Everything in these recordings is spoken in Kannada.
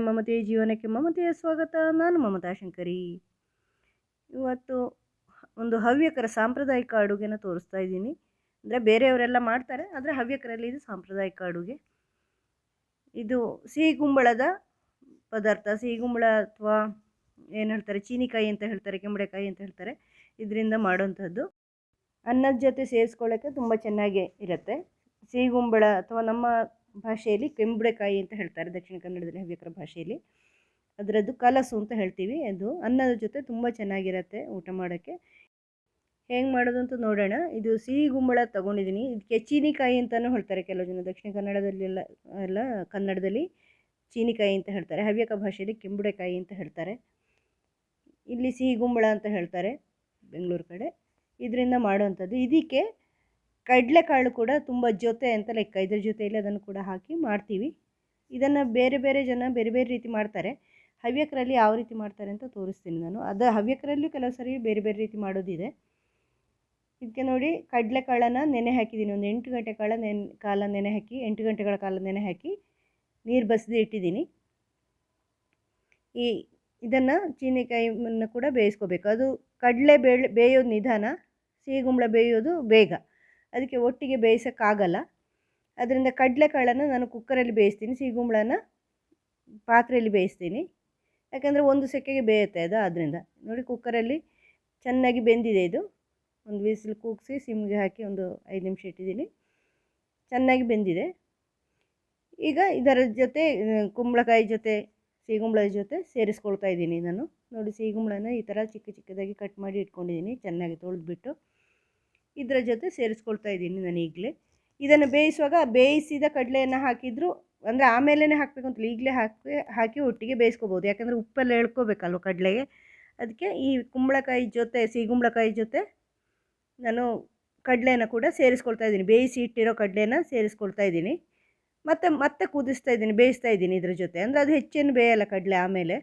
ಮಮತೆ ಜೀವನಕ್ಕೆ ಮಮತೆಯ ಸ್ವಾಗತ. ನಾನು ಮಮತಾ ಶಂಕರಿ. ಇವತ್ತು ಒಂದು ಹವ್ಯಕರ ಸಾಂಪ್ರದಾಯಿಕ ಅಡುಗೆನ ತೋರಿಸ್ತಾ ಇದ್ದೀನಿ. ಅಂದರೆ ಬೇರೆಯವರೆಲ್ಲ ಮಾಡ್ತಾರೆ, ಆದರೆ ಹವ್ಯಕರಲ್ಲಿ ಇದು ಸಾಂಪ್ರದಾಯಿಕ ಅಡುಗೆ. ಇದು ಸಿಹಿಗುಂಬಳದ ಪದಾರ್ಥ. ಸಿಹಿಗುಂಬಳ ಅಥವಾ ಏನು ಹೇಳ್ತಾರೆ, ಚೀನಿಕಾಯಿ ಅಂತ ಹೇಳ್ತಾರೆ, ಕೆಂಬಳೆಕಾಯಿ ಅಂತ ಹೇಳ್ತಾರೆ. ಇದರಿಂದ ಮಾಡೋಂಥದ್ದು ಅನ್ನದ ಜೊತೆ ಸೇರಿಸ್ಕೊಳ್ಳೋಕ್ಕೆ ತುಂಬ ಚೆನ್ನಾಗಿ ಇರುತ್ತೆ. ಸಿಹಿಗುಂಬಳ ಅಥವಾ ನಮ್ಮ ಭಾಷೆಯಲ್ಲಿ ಕೆಂಬಳೆಕಾಯಿ ಅಂತ ಹೇಳ್ತಾರೆ, ದಕ್ಷಿಣ ಕನ್ನಡದಲ್ಲಿ ಹವ್ಯಕರ ಭಾಷೆಯಲ್ಲಿ. ಅದರದ್ದು ಕಲಸು ಅಂತ ಹೇಳ್ತೀವಿ. ಅದು ಅನ್ನದ ಜೊತೆ ತುಂಬ ಚೆನ್ನಾಗಿರುತ್ತೆ ಊಟ ಮಾಡೋಕ್ಕೆ. ಹೇಗೆ ಮಾಡೋದು ಅಂತ ನೋಡೋಣ. ಇದು ಸಿಹಿಗುಂಬಳ ತೊಗೊಂಡಿದ್ದೀನಿ. ಇದಕ್ಕೆ ಚೀನಿಕಾಯಿ ಅಂತಲೂ ಹೇಳ್ತಾರೆ ಕೆಲವು ಜನ. ದಕ್ಷಿಣ ಕನ್ನಡದಲ್ಲೆಲ್ಲ ಕನ್ನಡದಲ್ಲಿ ಚೀನಿಕಾಯಿ ಅಂತ ಹೇಳ್ತಾರೆ, ಹವ್ಯಕ ಭಾಷೆಯಲ್ಲಿ ಕೆಂಬಳೆಕಾಯಿ ಅಂತ ಹೇಳ್ತಾರೆ. ಇಲ್ಲಿ ಸಿಹಿಗುಂಬಳ ಅಂತ ಹೇಳ್ತಾರೆ ಬೆಂಗಳೂರು ಕಡೆ. ಇದರಿಂದ ಮಾಡೋವಂಥದ್ದು. ಇದಕ್ಕೆ ಕಡಲೆಕಾಳು ಕೂಡ ತುಂಬ ಜೊತೆ ಅಂತ ಲೆಕ್ಕ. ಇದ್ರ ಜೊತೆಯಲ್ಲಿ ಅದನ್ನು ಕೂಡ ಹಾಕಿ ಮಾಡ್ತೀವಿ. ಇದನ್ನು ಬೇರೆ ಬೇರೆ ಜನ ಬೇರೆ ಬೇರೆ ರೀತಿ ಮಾಡ್ತಾರೆ. ಹವ್ಯಕರಲ್ಲಿ ಯಾವ ರೀತಿ ಮಾಡ್ತಾರೆ ಅಂತ ತೋರಿಸ್ತೀನಿ ನಾನು. ಅದು ಹವ್ಯಕರಲ್ಲೂ ಕೆಲವು ಸರಿ ಬೇರೆ ಬೇರೆ ರೀತಿ ಮಾಡೋದಿದೆ. ಇದಕ್ಕೆ ನೋಡಿ, ಕಡಲೆಕಾಳನ್ನು ನೆನೆ ಹಾಕಿದ್ದೀನಿ. ಒಂದು 8 ಗಂಟೆ ಕಾಲ ನೆನೆ ಹಾಕಿ 8 ಗಂಟೆಗಳ ಕಾಲ ನೆನೆ ಹಾಕಿ ನೀರು ಬಸಿದು ಇಟ್ಟಿದ್ದೀನಿ. ಇದನ್ನು ಚೀನಿಕಾಯಿಯನ್ನು ಕೂಡ ಬೇಯಿಸ್ಕೋಬೇಕು. ಅದು ಕಡಲೆ ಬೇಯೋದು ನಿಧಾನ, ಸಿಹಿಗುಂಬಳ ಬೇಯೋದು ಬೇಗ. ಅದಕ್ಕೆ ಒಟ್ಟಿಗೆ ಬೇಯಿಸೋಕ್ಕಾಗಲ್ಲ. ಅದರಿಂದ ಕಡಲೆಕಾಳನ್ನು ನಾನು ಕುಕ್ಕರಲ್ಲಿ ಬೇಯಿಸ್ತೀನಿ, ಸಿಹಿಗುಂಬಳನ ಪಾತ್ರೆಯಲ್ಲಿ ಬೇಯಿಸ್ತೀನಿ. ಯಾಕಂದರೆ ಒಂದು ಸೆಕೆಗೆ ಬೇಯುತ್ತೆ ಅದು. ಆದ್ದರಿಂದ ನೋಡಿ, ಕುಕ್ಕರಲ್ಲಿ ಚೆನ್ನಾಗಿ ಬೆಂದಿದೆ. ಇದು ಒಂದು ವಿಸಿಲ್ ಕೂಗಿಸಿ ಸಿಮ್ಗೆ ಹಾಕಿ ಒಂದು 5 ನಿಮಿಷ ಇಟ್ಟಿದ್ದೀನಿ. ಚೆನ್ನಾಗಿ ಬೆಂದಿದೆ. ಈಗ ಇದರ ಜೊತೆ ಕುಂಬಳಕಾಯಿ ಜೊತೆ ಸಿಹಿಗುಂಬಳದ ಜೊತೆ ಸೇರಿಸ್ಕೊಳ್ತಾ ಇದ್ದೀನಿ ನಾನು. ನೋಡಿ, ಸಿಹಿಗುಂಬಳನ ಈ ಥರ ಚಿಕ್ಕ ಚಿಕ್ಕದಾಗಿ ಕಟ್ ಮಾಡಿ ಇಟ್ಕೊಂಡಿದ್ದೀನಿ, ಚೆನ್ನಾಗಿ ತೊಳೆದ್ಬಿಟ್ಟು. ಇದರ ಜೊತೆ ಸೇರಿಸ್ಕೊಳ್ತಾ ಇದ್ದೀನಿ ನಾನು ಈಗಲೇ. ಇದನ್ನು ಬೇಯಿಸುವಾಗ ಬೇಯಿಸಿದ ಕಡಲೆಯನ್ನು ಹಾಕಿದ್ರು ಅಂದರೆ ಆಮೇಲೆ ಹಾಕಬೇಕು ಅಂತಲ್ಲ, ಈಗಲೇ ಹಾಕಿ ಒಟ್ಟಿಗೆ ಬೇಯಿಸ್ಕೋಬೋದು. ಯಾಕಂದರೆ ಉಪ್ಪೆಲ್ಲ ಎಳ್ಕೋಬೇಕಲ್ವ ಕಡಲೆಗೆ. ಅದಕ್ಕೆ ಈ ಕುಂಬಳಕಾಯಿ ಜೊತೆ ಸಿಹಿಗುಂಬಳಕಾಯಿ ಜೊತೆ ನಾನು ಕಡಲೆನ ಕೂಡ ಸೇರಿಸ್ಕೊಳ್ತಾ ಇದ್ದೀನಿ. ಬೇಯಿಸಿ ಇಟ್ಟಿರೋ ಕಡಲೆನ ಸೇರಿಸ್ಕೊಳ್ತಾ ಇದ್ದೀನಿ. ಮತ್ತೆ ಕುದಿಸ್ತಾ ಇದ್ದೀನಿ, ಬೇಯಿಸ್ತಾ ಇದ್ದೀನಿ ಇದ್ರ ಜೊತೆ. ಅಂದರೆ ಅದು ಹೆಚ್ಚೇನು ಬೇಯಲ್ಲ ಕಡಲೆ ಆಮೇಲೆ,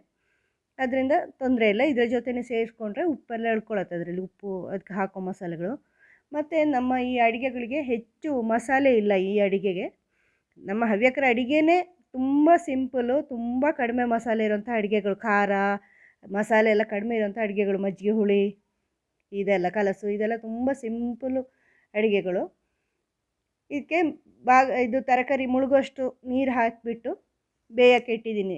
ಅದರಿಂದ ತೊಂದರೆ ಇಲ್ಲ. ಇದರ ಜೊತೆನೇ ಸೇರಿಸ್ಕೊಂಡ್ರೆ ಉಪ್ಪೆಲ್ಲ ಎಳ್ಕೊಳತ್ತೆ ಅದರಲ್ಲಿ, ಉಪ್ಪು ಅದಕ್ಕೆ ಹಾಕೋ ಮಸಾಲೆಗಳು. ಮತ್ತು ನಮ್ಮ ಈ ಅಡುಗೆಗಳಿಗೆ ಹೆಚ್ಚು ಮಸಾಲೆ ಇಲ್ಲ. ಈ ಅಡುಗೆಗೆ ನಮ್ಮ ಹವ್ಯಕರ ಅಡುಗೆನೇ ತುಂಬ ಸಿಂಪಲ್ಲು, ತುಂಬ ಕಡಿಮೆ ಮಸಾಲೆ ಇರೋಂಥ ಅಡುಗೆಗಳು. ಖಾರ ಮಸಾಲೆ ಎಲ್ಲ ಕಡಿಮೆ ಇರೋಂಥ ಅಡುಗೆಗಳು. ಮಜ್ಜಿಗೆ ಹುಳಿ ಇದೆಲ್ಲ, ಕಲಸು ಇದೆಲ್ಲ ತುಂಬ ಸಿಂಪಲ್ಲು ಅಡುಗೆಗಳು. ಇದಕ್ಕೆ ಇದು ತರಕಾರಿ ಮುಳುಗೋಷ್ಟು ನೀರು ಹಾಕಿಬಿಟ್ಟು ಬೇಯಕ್ಕೆ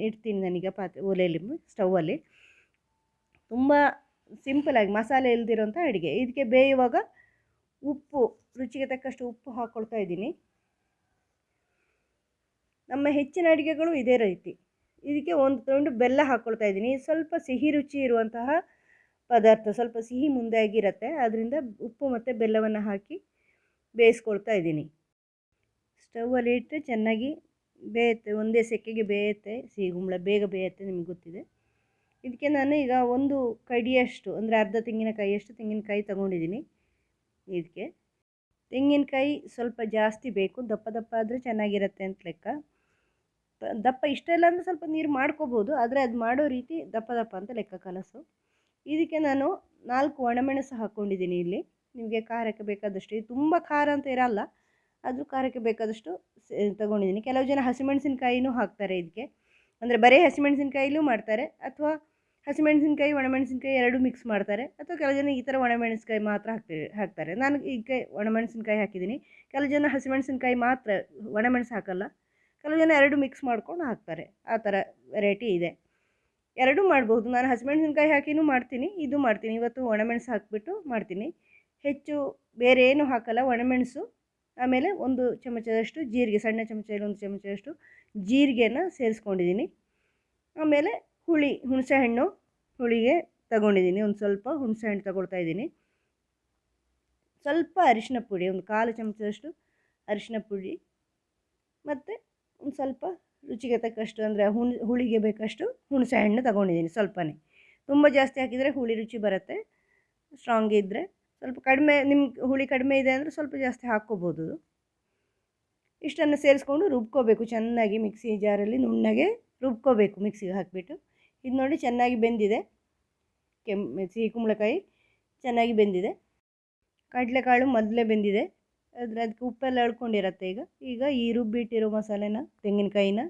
ಇಡ್ತೀನಿ ನಾನೀಗ ಒಲೆಯಲ್ಲಿ, ಸ್ಟೌವಲ್ಲಿ. ತುಂಬ ಸಿಂಪಲಾಗಿ ಮಸಾಲೆ ಇಲ್ದಿರೋಂಥ ಅಡುಗೆ. ಇದಕ್ಕೆ ಬೇಯುವಾಗ ಉಪ್ಪು, ರುಚಿಗೆ ತಕ್ಕಷ್ಟು ಉಪ್ಪು ಹಾಕ್ಕೊಳ್ತಾ ಇದ್ದೀನಿ. ನಮ್ಮ ಹೆಚ್ಚಿನ ಅಡುಗೆಗಳು ಇದೇ ರೀತಿ. ಇದಕ್ಕೆ ಒಂದು ತುಂಡು ಬೆಲ್ಲ ಹಾಕ್ಕೊಳ್ತಾ ಇದ್ದೀನಿ. ಸ್ವಲ್ಪ ಸಿಹಿ ರುಚಿ ಇರುವಂತಹ ಪದಾರ್ಥ, ಸ್ವಲ್ಪ ಸಿಹಿ ಮುಂದಾಗಿರುತ್ತೆ. ಆದ್ದರಿಂದ ಉಪ್ಪು ಮತ್ತು ಬೆಲ್ಲವನ್ನು ಹಾಕಿ ಬೇಯಿಸ್ಕೊಳ್ತಾ ಇದ್ದೀನಿ. ಸ್ಟೌವಲ್ಲಿ ಇಟ್ಟರೆ ಚೆನ್ನಾಗಿ ಬೇಯುತ್ತೆ, ಒಂದೇ ಸೆಕೆಗೆ ಬೇಯುತ್ತೆ. ಸಿಹಿಗುಂಬಳ ಬೇಗ ಬೇಯುತ್ತೆ, ನಿಮ್ಗೆ ಗೊತ್ತಿದೆ. ಇದಕ್ಕೆ ನಾನು ಈಗ ಒಂದು ಕಡಿಯಷ್ಟು ಅಂದರೆ ಅರ್ಧ ತೆಂಗಿನಕಾಯಿಯಷ್ಟು ತೆಂಗಿನಕಾಯಿ ತೊಗೊಂಡಿದ್ದೀನಿ. ಇದಕ್ಕೆ ತೆಂಗಿನಕಾಯಿ ಸ್ವಲ್ಪ ಜಾಸ್ತಿ ಬೇಕು, ದಪ್ಪ ದಪ್ಪ ಆದರೆ ಚೆನ್ನಾಗಿರುತ್ತೆ ಅಂತ ಲೆಕ್ಕ. ದಪ್ಪ ಇಷ್ಟ ಇಲ್ಲ ಅಂದರೆ ಸ್ವಲ್ಪ ನೀರು ಮಾಡ್ಕೋಬೋದು, ಆದರೆ ಅದು ಮಾಡೋ ರೀತಿ ದಪ್ಪ ದಪ್ಪ ಅಂತ ಲೆಕ್ಕ ಕಲಸು. ಇದಕ್ಕೆ ನಾನು 4 ಒಣಮೆಣಸು ಹಾಕ್ಕೊಂಡಿದ್ದೀನಿ ಇಲ್ಲಿ. ನಿಮಗೆ ಖಾರಕ್ಕೆ ಬೇಕಾದಷ್ಟು, ಇದು ತುಂಬ ಖಾರ ಅಂತ ಇರಲ್ಲ, ಅದು ಖಾರಕ್ಕೆ ಬೇಕಾದಷ್ಟು ತೊಗೊಂಡಿದ್ದೀನಿ. ಕೆಲವು ಜನ ಹಸಿಮೆಣಸಿನ್ಕಾಯಿನೂ ಹಾಕ್ತಾರೆ ಇದಕ್ಕೆ. ಅಂದರೆ ಬರೀ ಹಸಿಮೆಣಸಿನ್ಕಾಯಿಲೂ ಮಾಡ್ತಾರೆ, ಅಥವಾ ಹಸಿಮೆಣಸಿನ್ಕಾಯಿ ಒಣಮೆಣಸಿನ್ಕಾಯಿ ಎರಡೂ ಮಿಕ್ಸ್ ಮಾಡ್ತಾರೆ. ಅಥವಾ ಕೆಲವು ಜನ ಈ ಥರ ಒಣಮೆಣಸಿನ್ಕಾಯಿ ಮಾತ್ರ ಹಾಕ್ತಾರೆ. ನಾನು ಈಗ ಒಣಮೆಣಸಿನ್ಕಾಯಿ ಹಾಕಿದ್ದೀನಿ. ಕೆಲವು ಜನ ಹಸಿಮೆಣಸಿನ್ಕಾಯಿ ಮಾತ್ರ, ಒಣಮೆಣಸು ಹಾಕಲ್ಲ. ಕೆಲವು ಜನ ಎರಡೂ ಮಿಕ್ಸ್ ಮಾಡ್ಕೊಂಡು ಹಾಕ್ತಾರೆ. ಆ ಥರ ವೆರೈಟಿ ಇದೆ. ಎರಡೂ ಮಾಡ್ಬೋದು. ನಾನು ಹಸಿಮೆಣಸಿನ್ಕಾಯಿ ಹಾಕಿನೂ ಮಾಡ್ತೀನಿ, ಇದು ಮಾಡ್ತೀನಿ. ಇವತ್ತು ಒಣಮೆಣಸು ಹಾಕಿಬಿಟ್ಟು ಮಾಡ್ತೀನಿ. ಹೆಚ್ಚು ಬೇರೆ ಏನೂ ಹಾಕಲ್ಲ, ಒಣಮೆಣಸು, ಆಮೇಲೆ 1 ಚಮಚದಷ್ಟು ಜೀರಿಗೆ, ಸಣ್ಣ ಚಮಚದಲ್ಲಿ 1 ಚಮಚದಷ್ಟು ಜೀರಿಗೆನ ಸೇರಿಸ್ಕೊಂಡಿದ್ದೀನಿ. ಆಮೇಲೆ ಹುಣಸೆಹಣ್ಣು ಹುಳಿಗೆ ತಗೊಂಡಿದ್ದೀನಿ. ಒಂದು ಸ್ವಲ್ಪ ಹುಣಸೆಹಣ್ಣು ತಗೊಳ್ತಾ ಇದ್ದೀನಿ. ಸ್ವಲ್ಪ ಅರಿಶಿನ ಪುಡಿ, ಒಂದು 1/4 ಚಮಚದಷ್ಟು ಅರಿಶಿನ ಪುಡಿ, ಮತ್ತು ಒಂದು ಸ್ವಲ್ಪ ರುಚಿಗೆ ತಕ್ಕಷ್ಟು ಅಂದರೆ ಹುಳಿಗೆ ಬೇಕಷ್ಟು ಹುಣಸೆಹಣ್ಣು ತಗೊಂಡಿದ್ದೀನಿ. ಸ್ವಲ್ಪನೇ, ತುಂಬ ಜಾಸ್ತಿ ಹಾಕಿದರೆ ಹುಳಿ ರುಚಿ ಬರುತ್ತೆ. ಸ್ಟ್ರಾಂಗ್ ಇದ್ದರೆ ಸ್ವಲ್ಪ ಕಡಿಮೆ, ನಿಮ್ಗೆ ಹುಳಿ ಕಡಿಮೆ ಇದೆ ಅಂದರೆ ಸ್ವಲ್ಪ ಜಾಸ್ತಿ ಹಾಕ್ಕೋಬೋದು. ಇಷ್ಟನ್ನು ಸೇರಿಸ್ಕೊಂಡು ರುಬ್ಕೋಬೇಕು ಚೆನ್ನಾಗಿ. ಮಿಕ್ಸಿ ಜಾರಲ್ಲಿ ನುಣ್ಣಗೆ ರುಬ್ಕೋಬೇಕು ಮಿಕ್ಸಿಗೆ ಹಾಕಿಬಿಟ್ಟು. ಇದು ನೋಡಿ ಚೆನ್ನಾಗಿ ಬೆಂದಿದೆ. ಸಿಹಿ ಕುಂಬಳಕಾಯಿ ಚೆನ್ನಾಗಿ ಬೆಂದಿದೆ. ಕಡಲೆಕಾಳು ಮೊದಲೇ ಬೆಂದಿದೆ. ಅದಕ್ಕೆ ಉಪ್ಪೆಲ್ಲ ಎಳ್ಕೊಂಡಿರತ್ತೆ. ಈಗ ಈ ರುಬ್ಬಿಟ್ಟಿರೋ ಮಸಾಲೆನ, ತೆಂಗಿನಕಾಯಿನ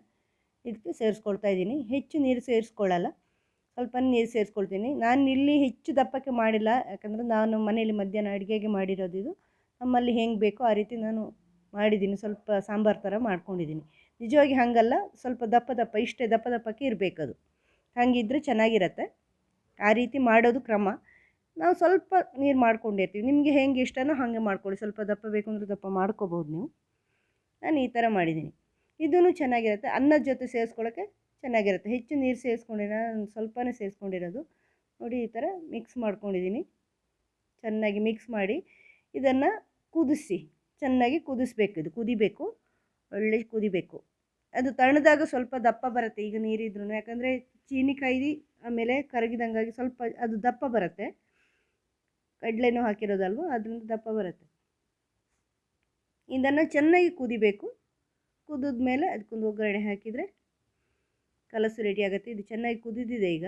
ಇದಕ್ಕೆ ಸೇರಿಸ್ಕೊಳ್ತಾ ಇದ್ದೀನಿ. ಹೆಚ್ಚು ನೀರು ಸೇರಿಸ್ಕೊಳ್ಳಲ್ಲ, ಸ್ವಲ್ಪ ನೀರು ಸೇರಿಸ್ಕೊಳ್ತೀನಿ. ನಾನು ಇಲ್ಲಿ ಹೆಚ್ಚು ದಪ್ಪಕ್ಕೆ ಮಾಡಿಲ್ಲ, ಯಾಕಂದರೆ ನಾನು ಮನೆಯಲ್ಲಿ ಮಧ್ಯಾಹ್ನ ಅಡುಗೆಗೆ ಮಾಡಿರೋದು ಇದು. ನಮ್ಮಲ್ಲಿ ಹೆಂಗೆ ಬೇಕೋ ಆ ರೀತಿ ನಾನು ಮಾಡಿದ್ದೀನಿ, ಸ್ವಲ್ಪ ಸಾಂಬಾರು ಥರ ಮಾಡ್ಕೊಂಡಿದ್ದೀನಿ. ನಿಜವಾಗಿ ಹಾಗಲ್ಲ, ಸ್ವಲ್ಪ ದಪ್ಪ ದಪ್ಪ ಇಷ್ಟೇ ದಪ್ಪ ದಪ್ಪಕ್ಕೆ ಇರಬೇಕದು, ಹಾಗಿದ್ದರೆ ಚೆನ್ನಾಗಿರತ್ತೆ. ಆ ರೀತಿ ಮಾಡೋದು ಕ್ರಮ. ನಾವು ಸ್ವಲ್ಪ ನೀರು ಮಾಡ್ಕೊಂಡಿರ್ತೀವಿ, ನಿಮಗೆ ಹೆಂಗೆ ಇಷ್ಟನೋ ಹಾಗೆ ಮಾಡ್ಕೊಳ್ಳಿ. ಸ್ವಲ್ಪ ದಪ್ಪ ಬೇಕು ಅಂದರೆ ದಪ್ಪ ಮಾಡ್ಕೋಬೋದು ನೀವು. ನಾನು ಈ ಥರ ಮಾಡಿದ್ದೀನಿ. ಇದೂ ಚೆನ್ನಾಗಿರುತ್ತೆ, ಅನ್ನದ ಜೊತೆ ಸೇರಿಸ್ಕೊಳ್ಳೋಕ್ಕೆ ಚೆನ್ನಾಗಿರುತ್ತೆ. ಹೆಚ್ಚು ನೀರು ಸೇರಿಸ್ಕೊಂಡಿಲ್ಲ, ನಾನು ಸ್ವಲ್ಪನೇ ಸೇರಿಸ್ಕೊಂಡಿರೋದು. ನೋಡಿ ಈ ಥರ ಮಿಕ್ಸ್ ಮಾಡ್ಕೊಂಡಿದ್ದೀನಿ. ಚೆನ್ನಾಗಿ ಮಿಕ್ಸ್ ಮಾಡಿ ಇದನ್ನು ಕುದಿಸಿ, ಚೆನ್ನಾಗಿ ಕುದಿಸ್ಬೇಕು. ಇದು ಕುದಿಬೇಕು, ಒಳ್ಳೆ ಕುದಿಬೇಕು. ಅದು ತಣ್ಣದಾಗ ಸ್ವಲ್ಪ ದಪ್ಪ ಬರುತ್ತೆ. ಈಗ ನೀರಿದ್ರೂ, ಯಾಕಂದರೆ ಚೀನಿಕಾಯಿ ಆಮೇಲೆ ಕರಗಿದಂಗಾಗಿ ಸ್ವಲ್ಪ ಅದು ದಪ್ಪ ಬರುತ್ತೆ. ಕಡಲೆನೂ ಹಾಕಿರೋದಲ್ವ, ಅದರಿಂದ ದಪ್ಪ ಬರುತ್ತೆ. ಇದನ್ನು ಚೆನ್ನಾಗಿ ಕುದಿಬೇಕು. ಕುದಿದ ಮೇಲೆ ಅದಕ್ಕೊಂದು ಒಗ್ಗರಣೆ ಹಾಕಿದರೆ ಕಲಸು ರೆಡಿ ಆಗುತ್ತೆ. ಇದು ಚೆನ್ನಾಗಿ ಕುದಿದಿದೆ, ಈಗ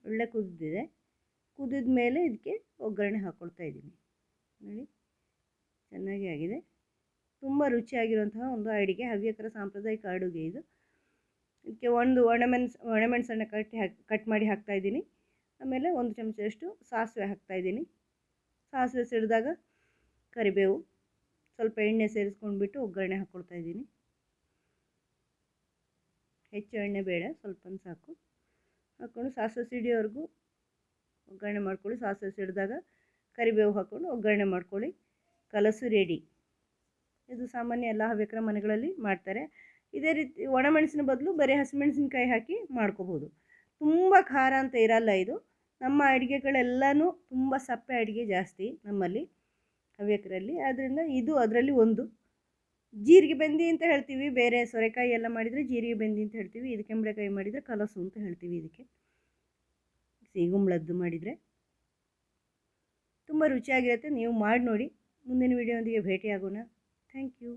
ಒಳ್ಳೆ ಕುದಿದಿದೆ. ಕುದಿದ ಮೇಲೆ ಇದಕ್ಕೆ ಒಗ್ಗರಣೆ ಹಾಕ್ಕೊಳ್ತಾ ಇದ್ದೀನಿ. ನೋಡಿ ಚೆನ್ನಾಗಿ ಆಗಿದೆ. ತುಂಬ ರುಚಿಯಾಗಿರುವಂತಹ ಒಂದು ಅಡುಗೆ, ಹವ್ಯಕರ ಸಾಂಪ್ರದಾಯಿಕ ಅಡುಗೆ ಇದು. ಇದಕ್ಕೆ ಒಂದು ಒಣಮೆಣಸನ್ನು ಕಟ್ ಮಾಡಿ ಹಾಕ್ತಾಯಿದ್ದೀನಿ. ಆಮೇಲೆ 1 ಚಮಚದಷ್ಟು ಸಾಸಿವೆ ಹಾಕ್ತಾಯಿದ್ದೀನಿ. ಸಾಸಿವೆ ಸಿಡಿದಾಗ ಕರಿಬೇವು, ಸ್ವಲ್ಪ ಎಣ್ಣೆ ಸೇರಿಸ್ಕೊಂಡ್ಬಿಟ್ಟು ಒಗ್ಗರಣೆ ಹಾಕ್ಕೊಳ್ತಾ ಇದ್ದೀನಿ. ಹೆಚ್ಚು ಎಣ್ಣೆ ಬೇಡ, ಸ್ವಲ್ಪ ಸಾಕು. ಹಾಕ್ಕೊಂಡು ಸಾಸಿವೆ ಸಿಡಿಯೋವರೆಗೂ ಒಗ್ಗರಣೆ ಮಾಡ್ಕೊಳ್ಳಿ. ಸಾಸಿವೆ ಸಿಡಿದಾಗ ಕರಿಬೇವು ಹಾಕ್ಕೊಂಡು ಒಗ್ಗರಣೆ ಮಾಡ್ಕೊಳ್ಳಿ. ಕಲಸು ರೆಡಿ. ಇದು ಸಾಮಾನ್ಯ ಎಲ್ಲ ಹವ್ಯಕರ ಮನೆಗಳಲ್ಲಿ ಮಾಡ್ತಾರೆ. ಇದೇ ರೀತಿ ಒಣಮೆಣಸಿನ ಬದಲು ಬರೀ ಹಸಿಮೆಣಸಿನ್ಕಾಯಿ ಹಾಕಿ ಮಾಡ್ಕೋಬೋದು. ತುಂಬ ಖಾರ ಅಂತ ಇರಲ್ಲ ಇದು. ನಮ್ಮ ಅಡುಗೆಗಳೆಲ್ಲನೂ ತುಂಬ ಸಪ್ಪೆ ಅಡುಗೆ ಜಾಸ್ತಿ ನಮ್ಮಲ್ಲಿ ಹವ್ಯಕರಲ್ಲಿ, ಆದ್ದರಿಂದ ಇದು ಅದರಲ್ಲಿ ಒಂದು. ಜೀರಿಗೆ ಬೆಂದಿ ಅಂತ ಹೇಳ್ತೀವಿ, ಬೇರೆ ಸೋರೆಕಾಯಿ ಎಲ್ಲ ಮಾಡಿದರೆ ಜೀರಿಗೆ ಬೆಂದಿ ಅಂತ ಹೇಳ್ತೀವಿ. ಇದು ಕೆಂಬಳೆಕಾಯಿ ಮಾಡಿದರೆ ಕಲಸು ಅಂತ ಹೇಳ್ತೀವಿ. ಇದಕ್ಕೆ ಸಿಗುಂಬ್ಳದ್ದು ಮಾಡಿದರೆ ತುಂಬ ರುಚಿಯಾಗಿರುತ್ತೆ. ನೀವು ಮಾಡಿ ನೋಡಿ. ಮುಂದಿನ ವಿಡಿಯೋದೊಂದಿಗೆ ಭೇಟಿಯಾಗೋಣ. Thank you.